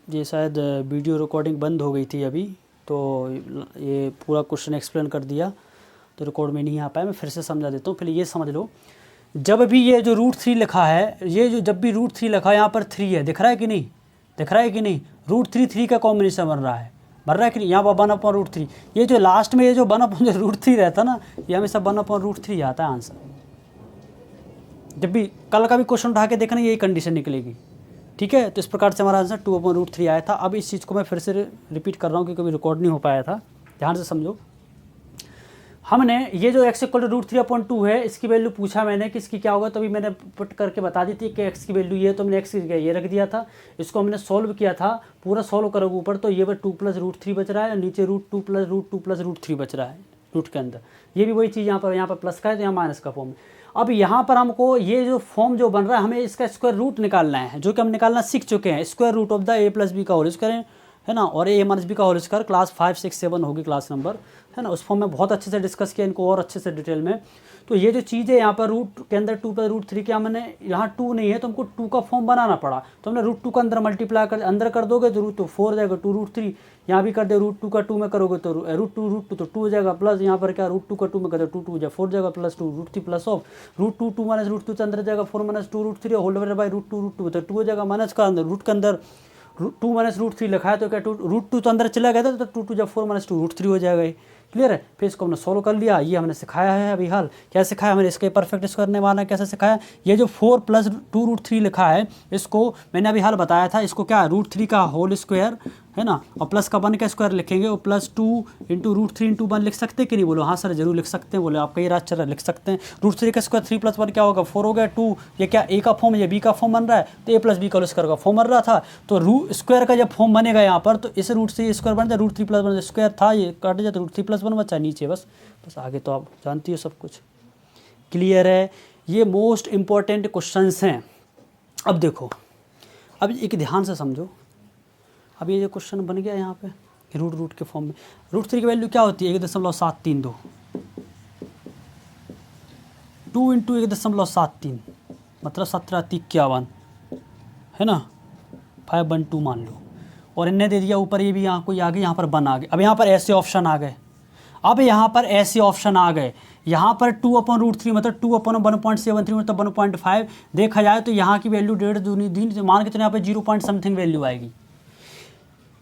ये शायद वीडियो रिकॉर्डिंग बंद हो गई थी अभी, तो ये पूरा क्वेश्चन एक्सप्लेन कर दिया तो रिकॉर्ड में नहीं आ पाया। मैं फिर से समझा देता हूँ, फिर ये समझ लो। जब भी ये जो √3 लिखा है, ये जो जब भी √3 लिखा है यहाँ पर 3 है, दिख रहा है कि नहीं, दिख रहा है कि नहीं, √3 3 का कॉम्बिनेशन बन रहा है कि नहीं। यहाँ पर 1/√3, ये जो लास्ट में ये जो 1/√3 रहता ना, ये हमेशा 1/√3 आता है आंसर। जब भी कल का भी क्वेश्चन उठा के देखना यही कंडीशन निकलेगी, ठीक है। तो इस प्रकार से हमारा आंसर 2/√3 आया था। अब इस चीज़ को मैं फिर से रिपीट कर रहा हूँ क्योंकि कभी रिकॉर्ड नहीं हो पाया था, ध्यान से समझो। हमने ये जो x इक्वल टू रूट 3/2 है, इसकी वैल्यू पूछा मैंने कि इसकी क्या होगा, तभी मैंने पुट करके बता दी थी कि x की वैल्यू ये, तो मैंने x की जगह ये रख दिया था। इसको हमने सॉल्व किया था, पूरा सॉल्व करोगे ऊपर तो ये 2 + √3 बच रहा है, और नीचे √2 + √2 + √3 बच रहा है रूट के अंदर। ये भी वही चीज़ यहाँ पर प्लस का है तो यहाँ माइनस का फॉर्म है। अब यहाँ पर हमको ये जो फॉर्म जो बन रहा है, हमें इसका स्क्वायर रूट निकालना है, जो कि हम निकालना सीख चुके हैं। Square root of the a + b का होल स्क्वायर है ना, और a - b का होल स्क्वायर क्लास 5, 6, 7 होगी क्लास नंबर, है ना। उस फॉर्म में बहुत अच्छे से डिस्कस किया इनको और अच्छे से डिटेल में। तो ये जो चीज़ है यहाँ पर रूट के अंदर 2 + √3 क्या, मैंने यहाँ 2 नहीं है तो हमको 2 का फॉर्म बनाना पड़ा, तो हमने √2 का अंदर मल्टीप्लाई कर अंदर कर दोगे तो रूट 4 जाएगा, 2 √3 यहाँ भी कर दे, √2 का 2 में करोगे तो √2 तो 2 हो जाएगा, प्लस यहाँ पर क्या √2 का 2 में कर दो 2 जाएगा 4 जाएगा, प्लस 2 √3 प्लस ऑफ √2 2 - √2 तो अंदर जाएगा 4 - 2 √3 होल डिवाइडेड बाय √2 तो 2 हो जाएगा, माइनस का अंदर रूट के अंदर 2 - √3 लिखा है तो क्या √2 तो अंदर चला गया था तो 2 जब 4 - 2 √3 हो जाएगा। ये क्लियर है। फिर इसको हमने सोल्व कर लिया, ये हमने सिखाया है अभी हाल। क्या सिखाया हमने, इसके परफेक्ट स्क्वायर करने वाला कैसे सिखाया। ये जो 4 + 2 √3 लिखा है, इसको मैंने अभी हाल बताया था, इसको क्या √3 का होल स्क्वायर है ना, और प्लस का 1 का स्क्वायर लिखेंगे, और +2 × √3 × 1 लिख सकते हैं कि नहीं, बोलो हाँ सर जरूर लिख सकते हैं, बोले आपका ये राज चल रहा लिख सकते हैं। √3 का स्क्वायर 3 + 1 क्या होगा 4 हो गया, 2 ये क्या a का फॉर्म, ये b का फॉर्म बन रहा है, तो a + b का होल स्क्वायर का फॉर्म बन रहा था, तो रूट स्क्वायर का जब फॉर्म बनेगा यहाँ पर, तो इस रूट से ये स्क्वायर बन जाए, √3 + 1 स्क्वायर था, ये काट जाए तो √3 + 1 बचा नीचे, बस आगे तो आप जानती हो सब कुछ। क्लियर है। ये मोस्ट इंपॉर्टेंट क्वेश्चंस हैं। अब देखो, अब एक ध्यान से समझो, अब ये जो क्वेश्चन बन गया यहाँ पे रूट के फॉर्म में, √3 की वैल्यू क्या होती है 1.732, 2 × 1.73 मतलब 1751 है ना, 512 मान लो, और इनने दे दिया ऊपर ये भी यहाँ कोई आगे, यहाँ पर 1 आ गए। अब यहाँ पर ऐसे ऑप्शन आ गए, अब यहाँ पर ऐसे ऑप्शन आ गए, यहाँ पर 2/√3 मतलब 2/1.73 मतलब 1.5 देखा जाए तो यहाँ की वैल्यू 1.5 दूनी दिन मान के तो यहाँ पर 0 पॉइंट समथिंग वैल्यू आएगी।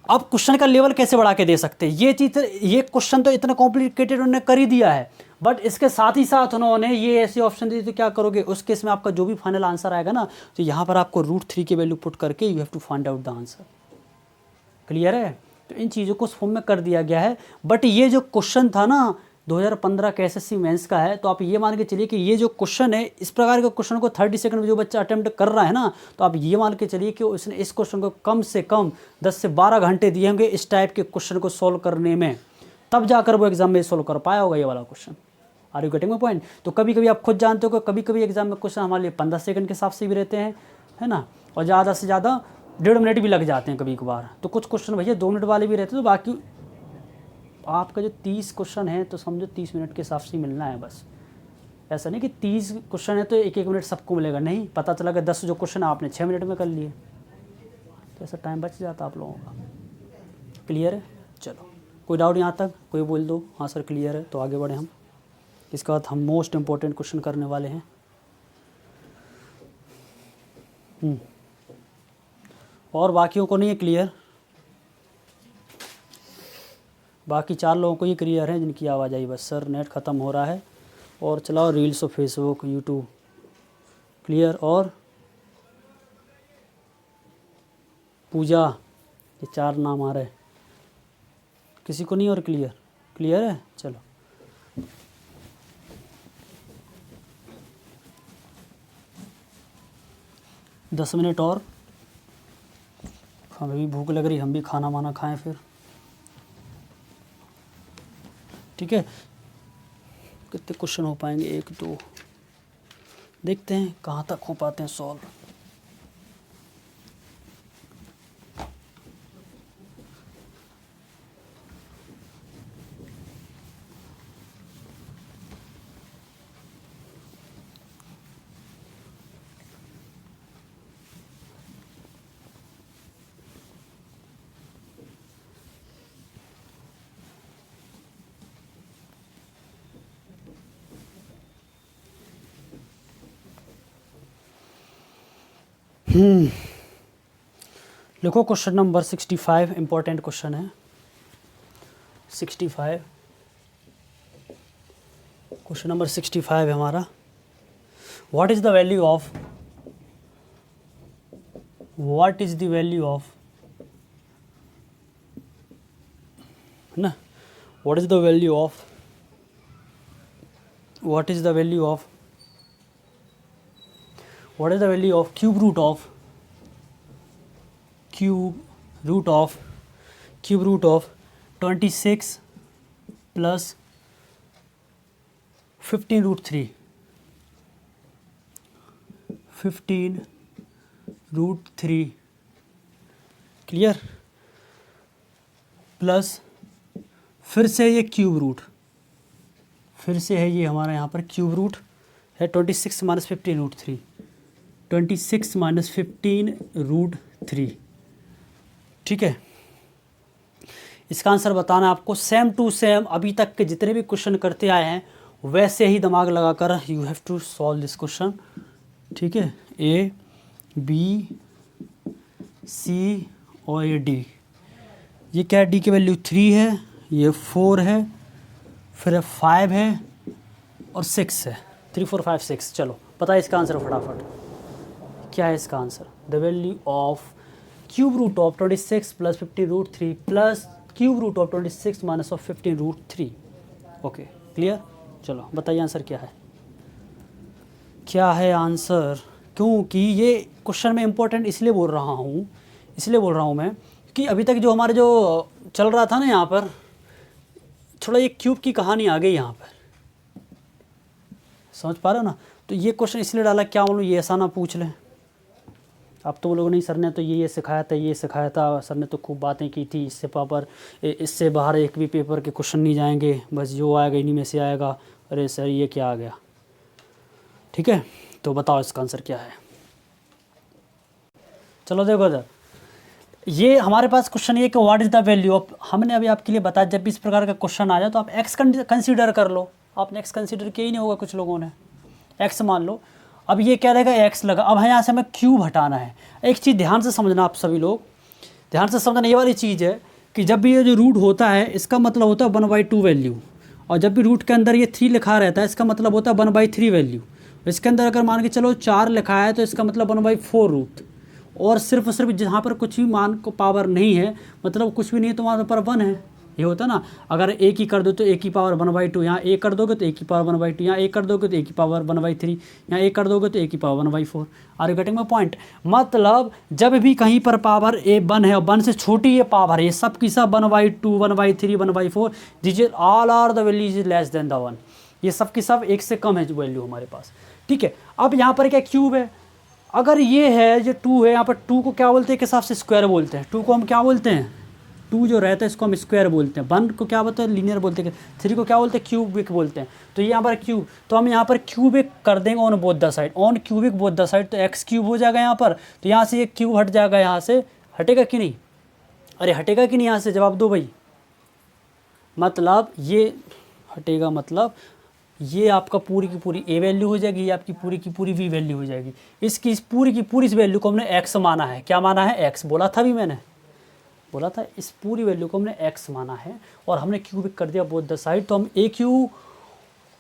अब क्वेश्चन का लेवल कैसे बढ़ा के दे सकते हैं, ये चीज़, ये क्वेश्चन तो इतना कॉम्प्लिकेटेड उन्होंने कर ही दिया है, बट इसके साथ ही साथ उन्होंने ये ऐसे ऑप्शन दिए, तो क्या करोगे उस केस में आपका जो भी फाइनल आंसर आएगा ना, तो यहाँ पर आपको √3 की वैल्यू पुट करके you have to find out the answer. Clear है। तो इन चीज़ों को उस फॉर्म में कर दिया गया है। बट ये जो क्वेश्चन था ना 2015 के एसएससी मेंस का है, तो आप ये मान के चलिए कि ये जो क्वेश्चन है, इस प्रकार के क्वेश्चन को 30 सेकंड में जो बच्चा अटेम्प्ट कर रहा है ना, तो आप ये मान के चलिए कि उसने इस क्वेश्चन को कम से कम 10 से 12 घंटे दिए होंगे इस टाइप के क्वेश्चन को सॉल्व करने में, तब जाकर वो एग्जाम में सॉल्व कर पाया होगा ये वाला question. Are you getting my point. तो कभी कभी आप खुद जानते हो कि कभी कभी एग्जाम में क्वेश्चन हमारे लिए 15 सेकंड के हिसाब से भी रहते हैं, है ना, और ज़्यादा से ज़्यादा 1.5 मिनट भी लग जाते हैं कभी कभार। तो कुछ क्वेश्चन भैया 2 मिनट वाले भी रहते हैं, तो बाकी आपका जो 30 क्वेश्चन है तो समझो 30 मिनट के हिसाब से मिलना है बस। ऐसा नहीं कि 30 क्वेश्चन है तो 1-1 मिनट सबको मिलेगा, नहीं, पता चला कि 10 जो क्वेश्चन आपने 6 मिनट में कर लिए, तो ऐसा टाइम बच जाता आप लोगों का। क्लियर है। चलो, कोई डाउट यहाँ तक, कोई बोल दो हाँ सर क्लियर है, तो आगे बढ़े हम। इसके बाद हम मोस्ट इम्पोर्टेंट क्वेश्चन करने वाले हैं। और बाकियों को नहीं है क्लियर, बाकी 4 लोगों को ही क्लियर है जिनकी आवाज़ आई। बस सर नेट ख़त्म हो रहा है और चलाओ रील्स और फेसबुक यूट्यूब। क्लियर। और पूजा, ये 4 नाम आ रहे, किसी को नहीं और क्लियर। क्लियर है। चलो, दस मिनट और, हमें भी भूख लग रही, हम भी खाना वाना खाएं फिर। ठीक है। कितने क्वेश्चन हो पाएंगे, 1 2, देखते हैं कहाँ तक हो पाते हैं सॉल्व। लिखो क्वेश्चन नंबर 65, इम्पोर्टेंट क्वेश्चन है 65। क्वेश्चन नंबर 65 है हमारा, what is the value of, what is the value of, है ना, what is the value of what is the value of cube root of 26 plus 15 root 3 clear, plus फिर से ये cube root, फिर से है ये हमारा यहाँ पर क्यूब रूट है 26 माइनस 15 रूट 3, 26 माइनस 15 रूट 3, ठीक है। इसका आंसर बताना है आपको, सेम टू सेम अभी तक के जितने भी क्वेश्चन करते आए हैं वैसे ही दिमाग लगाकर you have to solve this question, ठीक है। ए बी सी और ये डी, ये क्या है, डी की वैल्यू 3 है, ये 4 है, फिर 5 है और 6 है, 3 4 5 6। चलो बताइए इसका आंसर फटाफट, क्या है इसका answer. The value of cube root of 26 plus 15 root 3 plus cube root of 26 minus of 15 root 3। Okay clear, चलो बताइए आंसर क्या है, क्या है आंसर। क्योंकि ये क्वेश्चन में इम्पोर्टेंट इसलिए बोल रहा हूँ मैं कि अभी तक जो हमारे जो चल रहा था ना यहाँ पर, थोड़ा ये क्यूब की कहानी आ गई यहाँ पर, समझ पा रहे हो ना। तो ये क्वेश्चन इसलिए डाला, क्या मालूम ये ऐसा ना पूछ लें। अब तो वो लोग नहीं, सर ने तो ये सिखाया था, सर ने तो खूब बातें की थी, इससे बाहर एक भी पेपर के क्वेश्चन नहीं जाएंगे, बस जो आएगा इन्हीं में से आएगा। अरे सर ये क्या आ गया, ठीक है। तो बताओ इसका आंसर क्या है। चलो देखो इधर, ये हमारे पास क्वेश्चन ये कि what is the value of, हमने अभी आपके लिए बताया जब भी इस प्रकार का क्वेश्चन आ जाए तो आप एक्स कंसीडर कर लो। आपने एक्स कंसीडर किया ही नहीं होगा कुछ लोगों ने, एक्स मान लो। अब ये क्या रहेगा, एक्स लगा, अब यहाँ से हमें क्यूब हटाना है। एक चीज़ ध्यान से समझना, आप सभी लोग ध्यान से समझना, ये वाली चीज़ है कि जब भी ये जो रूट होता है इसका मतलब होता है 1/2 वैल्यू, और जब भी रूट के अंदर ये 3 लिखा रहता है इसका मतलब होता है 1/3 वैल्यू। इसके अंदर अगर मान के चलो 4 लिखा है तो इसका मतलब 1/4 रूट, और सिर्फ जहाँ पर कुछ भी मान को पावर नहीं है, मतलब कुछ भी नहीं है तो वहाँ पर 1 है। ये होता है ना, अगर एक ही कर दो तो एक की पावर 1/2, यहाँ एक कर दोगे तो एक की पावर 1/2, यहाँ एक कर दोगे तो एक की पावर 1/3, यहाँ एक कर दोगे तो एक की power 1/4। Are you getting my point. मतलब जब भी कहीं पर पावर ए 1 है और 1 से छोटी ये पावर है, ये सब की सब 1/2 1/3 1/4, दीजिए all are the values is less than the 1, ये सब की सब एक से कम है वैल्यू हमारे पास, ठीक है। अब यहाँ पर क्या क्यूब है, अगर ये है ये 2 है, यहाँ पर 2 को क्या बोलते हैं, एक हिसाब से स्क्वायर बोलते हैं। 2 को हम क्या बोलते हैं, 2 जो रहता है इसको हम स्क्वायर बोलते हैं। 1 को क्या बोलते हैं, लीनियर बोलते हैं। 3 को क्या बोलते हैं, क्यूबिक बोलते हैं। तो यहाँ पर क्यूब, तो हम यहाँ पर क्यूबिक कर देंगे on both the side, on cubic both the side, तो एक्स क्यूब हो जाएगा यहाँ पर। तो यहाँ से ये क्यूब हट जाएगा, यहाँ से हटेगा कि नहीं, अरे हटेगा कि नहीं, यहाँ से जवाब दो भाई। मतलब ये हटेगा, मतलब ये आपका पूरी की पूरी ए वैल्यू हो जाएगी, ये आपकी पूरी की पूरी वी वैल्यू हो जाएगी। इसकी इस पूरी की पूरी इस वैल्यू को हमने एक्स माना है। क्या माना है, एक्स बोला था भी, मैंने बोला था इस पूरी वैल्यू को हमने एक्स माना है, और हमने क्यूबिक कर दिया बोथ द साइड। तो हम ए क्यू,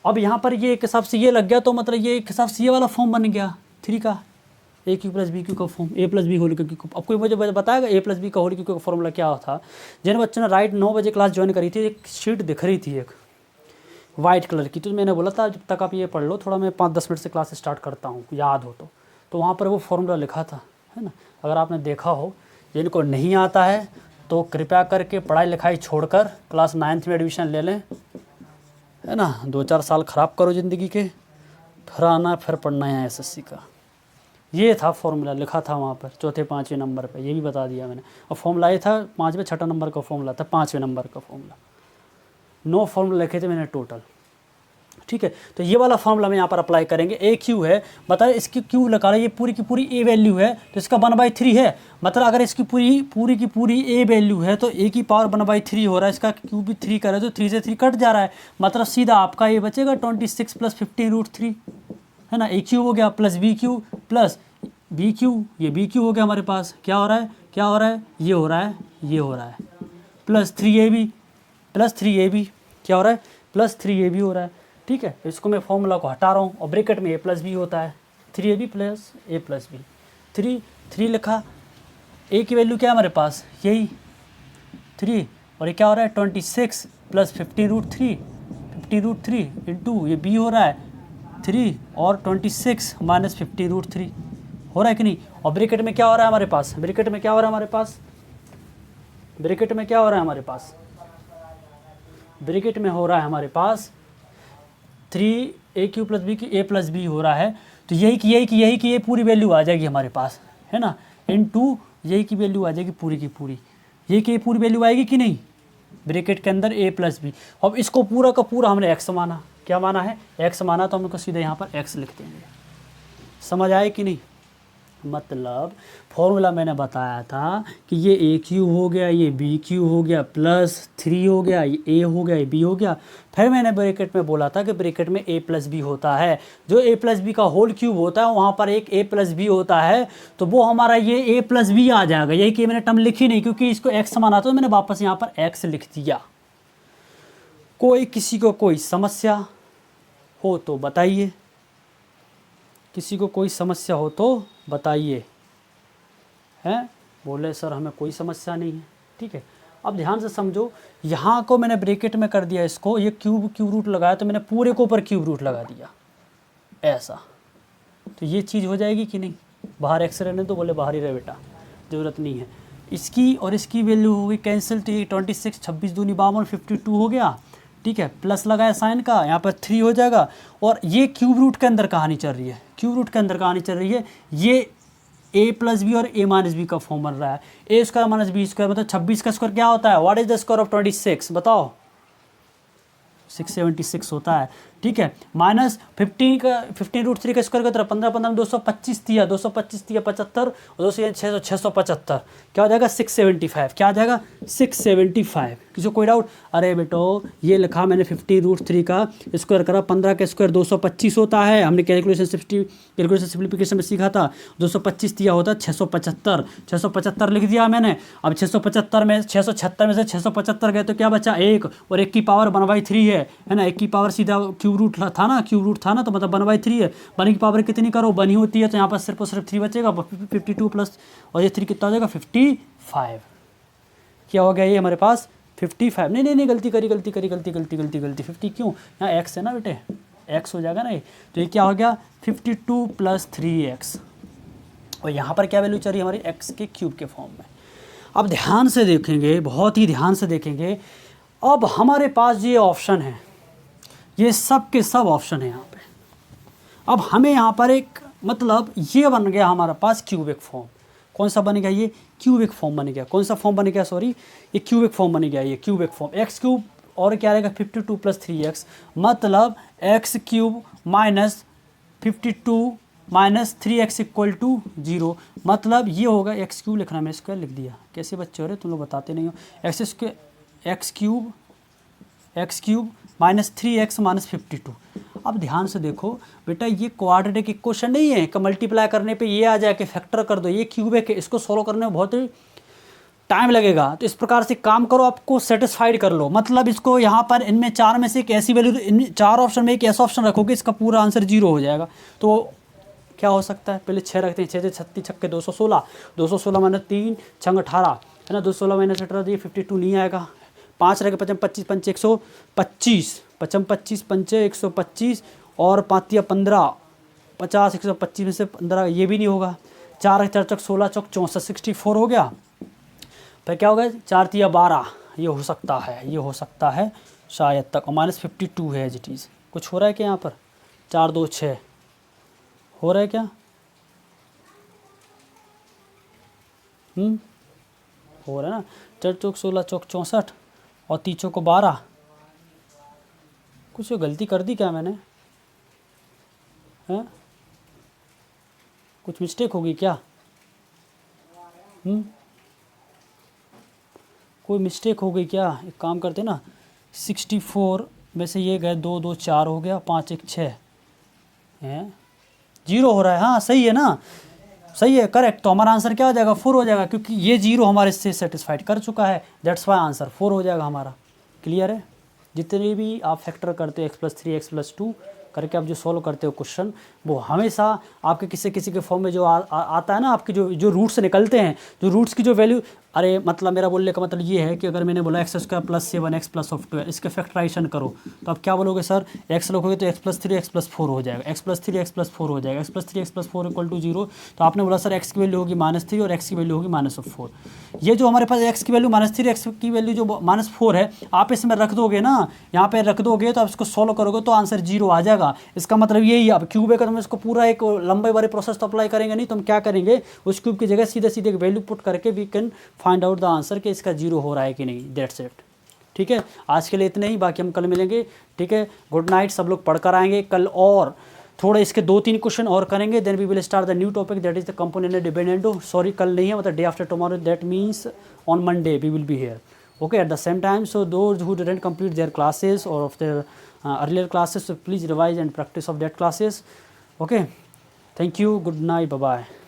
अब यहाँ पर ये एक हिसाब से ये लग गया, तो मतलब ये एक हिसाब से ये वाला फॉर्म बन गया 3 का, ए क्यू प्लस बी क्यू का फॉर्म, ए प्लस बी होल क्यू। अब कोई मुझे बताएगा ए प्लस बी का होल क्यू का फॉर्मूला क्या था। जिन बच्चों ने राइट 9 बजे क्लास ज्वाइन करी थी, एक शीट दिख रही थी एक वाइट कलर की, तो मैंने बोला था जब तक आप ये पढ़ लो थोड़ा, मैं 5-10 मिनट से क्लास स्टार्ट करता हूँ, याद हो तो वहाँ पर वो फॉर्मूला लिखा था, है ना। अगर आपने देखा हो, जिनको नहीं आता है तो कृपया करके पढ़ाई लिखाई छोड़कर क्लास 9th में एडमिशन ले लें, है ना। 2-4 साल ख़राब करो ज़िंदगी के, फिर आना, फिर पढ़ना है SSC का। ये था फॉर्मूला, लिखा था वहाँ पर 4-5वें नंबर पे, ये भी बता दिया मैंने। और फॉर्मूला ये था 5वें-6 नंबर का फॉर्मूला था, 5वें नंबर का फॉर्मूला। 9 फॉर्मूला लिखे थे मैंने टोटल, ठीक है। तो ये वाला फॉर्मूला में यहाँ पर अप्लाई करेंगे। ए क्यू है, बताइए इसकी क्यू लगा रहा है, ये पूरी की पूरी ए वैल्यू है, तो इसका 1/3 है। मतलब अगर इसकी पूरी की पूरी ए वैल्यू है तो ए की पावर 1/3 हो रहा है, इसका क्यू भी 3 का है, तो 3 से 3 कट जा रहा है। मतलब सीधा आपका ये बचेगा 26 प्लस 15 रूट 3, है ना। ए क्यू हो गया plus B Q plus B Q, ये बी क्यू हो गया हमारे पास। क्या हो रहा है, क्या हो रहा है, ये हो रहा है, ये हो रहा है, प्लस 3ab प्लस 3ab, क्या हो रहा है, प्लस 3ab हो रहा है, ठीक है। इसको मैं फॉर्मूला को हटा रहा हूँ, और ब्रैकेट में a प्लस बी होता है, 3ab plus a plus B, 3 लिखा। a की वैल्यू क्या है हमारे पास, यही 3, और ये क्या हो रहा है 26 प्लस 15 रूट 3, 50√3 इंटू ये b हो रहा है 3 और 26 माइनस 50√3 हो रहा है कि नहीं। और ब्रैकेट में क्या हो रहा है हमारे पास, ब्रैकेट में क्या हो रहा है हमारे पास, ब्रैकेट में क्या हो रहा है हमारे पास, ब्रैकेट में हो रहा है हमारे पास 3a³ प्लस बी की a प्लस बी हो रहा है। तो यही की ये पूरी वैल्यू आ जाएगी हमारे पास, है ना, इनटू यही की वैल्यू आ जाएगी पूरी की पूरी, ये की पूरी वैल्यू आएगी कि नहीं ब्रैकेट के अंदर a प्लस बी। अब इसको पूरा का पूरा हमने x माना, क्या माना है x माना, तो हम इसको सीधे यहाँ पर x लिख देंगे। समझ आए कि नहीं, मतलब फॉर्मूला मैंने बताया था कि ये a³ हो गया, ये b³ हो गया, प्लस 3 हो गया, ये a हो गया, ये b हो गया। फिर मैंने ब्रैकेट में बोला था कि ब्रैकेट में a प्लस बी होता है, जो a प्लस बी का होल क्यूब होता है वहाँ पर एक a प्लस बी होता है, तो वो हमारा ये a प्लस बी आ जाएगा। यही कि मैंने टर्म लिखी नहीं क्योंकि इसको x माना, तो मैंने वापस यहाँ पर x लिख दिया। कोई किसी को कोई समस्या हो तो बताइए, किसी को कोई समस्या हो तो बताइए। हैं, बोले सर हमें कोई समस्या नहीं है, ठीक है। अब ध्यान से समझो, यहाँ को मैंने ब्रैकेट में कर दिया, इसको ये क्यूब रूट लगाया तो मैंने पूरे के ऊपर क्यूब रूट लगा दिया ऐसा, तो ये चीज़ हो जाएगी कि नहीं। बाहर एक्स रहने तो बोले बाहर ही रहे बेटा, ज़रूरत नहीं है। इसकी और इसकी वैल्यू हो गई कैंसिल, तो ये 26 26 दूनी 52 52 हो गया, ठीक है। प्लस लगाया साइन का, यहाँ पर 3 हो जाएगा। और ये क्यूब रूट के अंदर कहानी चल रही है, क्यूब रूट के अंदर कहानी चल रही है, ये a प्लस बी और a माइनस बी का फॉर्म बन रहा है। a square minus B square मतलब 26 का स्क्वायर क्या होता है, what is the square of 26 बताओ, 676 होता है, ठीक है। माइनस 15√3 का स्क्वायर कितना, 15 15 225 दिया, 225 दिया 75 और 2 675, क्या हो जाएगा 675, क्या आ जाएगा 675। किसी को कोई डाउट, अरे बेटो ये लिखा मैंने 50√3 का स्क्वायर करा, 15 का स्क्वायर 225 होता है, हमने कैलकुलेशन सिंप्लीफिकेशन में सीखा था, 225 दिया होता है 675, 675 लिख दिया मैंने। अब 675 में 676 में से 675 गए तो क्या बचा 1, और 1 की पावर 1/3 है ना, 1 की पावर सीधा क्यूब रूट था ना, क्यूब रूट था ना, तो मतलब 1/3 है। 1 की पावर कितनी करो, 1 ही होती है, तो यहाँ पर सिर्फ और सिर्फ 3 बचेगा, 52 प्लस और ये 3 कितना हो जाएगा 55। क्या हो गया ये हमारे पास 55, नहीं गलती करी 50 क्यों, यहाँ x है ना बेटे, x हो जाएगा ना ये, तो ये क्या हो गया 52 प्लस 3x, और यहाँ पर क्या वैल्यू चल रही है हमारी x के क्यूब के फॉर्म में। अब ध्यान से देखेंगे, बहुत ही ध्यान से देखेंगे, अब हमारे पास ये ऑप्शन है, ये सब के सब ऑप्शन है यहाँ पे। अब हमें यहाँ पर एक मतलब ये बन गया हमारे पास क्यूबिक फॉर्म, कौन सा बन गया ये क्यूबिक फॉर्म बन गया, कौन सा फॉर्म बन गया सॉरी, ये क्यूबिक फॉर्म बन गया, ये क्यूबिक फॉर्म x³ और क्या रहेगा 52 प्लस 3x, मतलब x³ minus 52 minus 3x equal to 0, मतलब ये होगा x³ लिखना, मैं स्क्वायर लिख दिया, कैसे बच्चे हो रहे तुम लोग बताते नहीं हो, x³ माइनस 3x माइनस 52। अब ध्यान से देखो बेटा, ये क्वाड्रेटिक इक्वेशन नहीं है कि मल्टीप्लाई करने पे ये आ जाए कि फैक्टर कर दो, ये क्यूबिक है, इसको सॉल्व करने में बहुत ही टाइम लगेगा। तो इस प्रकार से काम करो, आपको सेटिस्फाइड कर लो, मतलब इसको यहाँ पर इनमें 4 में से एक ऐसी वैल्यू, इन 4 ऑप्शन में एक ऐसा ऑप्शन रखोगे इसका पूरा आंसर 0 हो जाएगा। तो क्या हो सकता है, पहले 6 रखते हैं, 6 से 36 छक्के 216, 216 माइनस 3 छंग 18 है ना, 216 माइनस 18 दिए 52 नहीं आएगा, 5 रह गए 25 पंचे 125, 25 पंचे 125 और 5 या 15 50, 125 में से 15 ये भी नहीं होगा, 4 4 चौक 16 चौक 64 64 हो गया। फिर क्या होगा 4 तिया 12, ये हो सकता है, ये हो सकता है शायद तक, और माइनस 52 है एज इट इज़। कुछ हो रहा है क्या यहाँ पर, 4 2 6 हो रहा है क्या, हो रहा है ना, 4 चौक 16 चौक 64 और 3 चौक 12, कुछ गलती कर दी क्या मैंने, हैं कुछ मिस्टेक होगी क्या, कोई मिस्टेक हो गई क्या, एक काम करते ना, 64 में से ये गए 2 2 4 हो गया, 5 1 6 हैं, 0 हो रहा है, हाँ सही है ना, सही है करेक्ट। तो हमारा आंसर क्या हो जाएगा 4 हो जाएगा, क्योंकि ये 0 हमारे इससे सेटिस्फाइड कर चुका है, दैट्स वाई आंसर 4 हो जाएगा हमारा। क्लियर है, जितने भी आप फैक्टर करते हो x+3 x+2 करके आप जो सॉल्व करते हो क्वेश्चन, वो हमेशा आपके किसी किसी के फॉर्म में जो आता है ना, आपकी जो रूट्स निकलते हैं, जो रूट्स की जो वैल्यू, अरे मतलब मेरा बोलने का मतलब ये है कि अगर मैंने बोला x² + 7 x + 12, इसके फैक्टराइजेशन करो तो आप क्या बोलोगे सर, x लोगे तो x + 3 x + 4 हो जाएगा, x + 3 x + 4 हो जाएगा, x + 3 x + 4 = 0। तो आपने बोला सर x की वैल्यू होगी -3 और x की वैल्यू होगी -4। ये जो हमारे पास x की वैल्यू -3, x की वैल्यू जो -4 है, आप इसमें रख दोगे ना, यहाँ पे रख दोगे तो आप इसको सॉल्व करोगे तो आंसर 0 आ जाएगा। इसका मतलब यही है। अब क्यूब है तो हम इसको पूरा एक लंबे वाले प्रोसेस तो अप्लाई करेंगे नहीं, तो हम क्या करेंगे, उस क्यूब की जगह सीधे सीधे वैल्यू पुट करके we can find out the answer कि इसका 0 हो रहा है कि नहीं। That's it. ठीक है, आज के लिए इतने ही, बाकी हम कल मिलेंगे। ठीक है, गुड नाइट। सब लोग पढ़कर आएंगे कल, और थोड़े इसके 2-3 क्वेश्चन और करेंगे, then we will start the new topic, that is the component dependent. Sorry कल नहीं है, मतलब day after tomorrow, that means on Monday we will be here, okay, at the same time. So those who didn't complete their classes or of their earlier classes, so please revise and practice of that classes. Okay, thank you, good night, bye bye.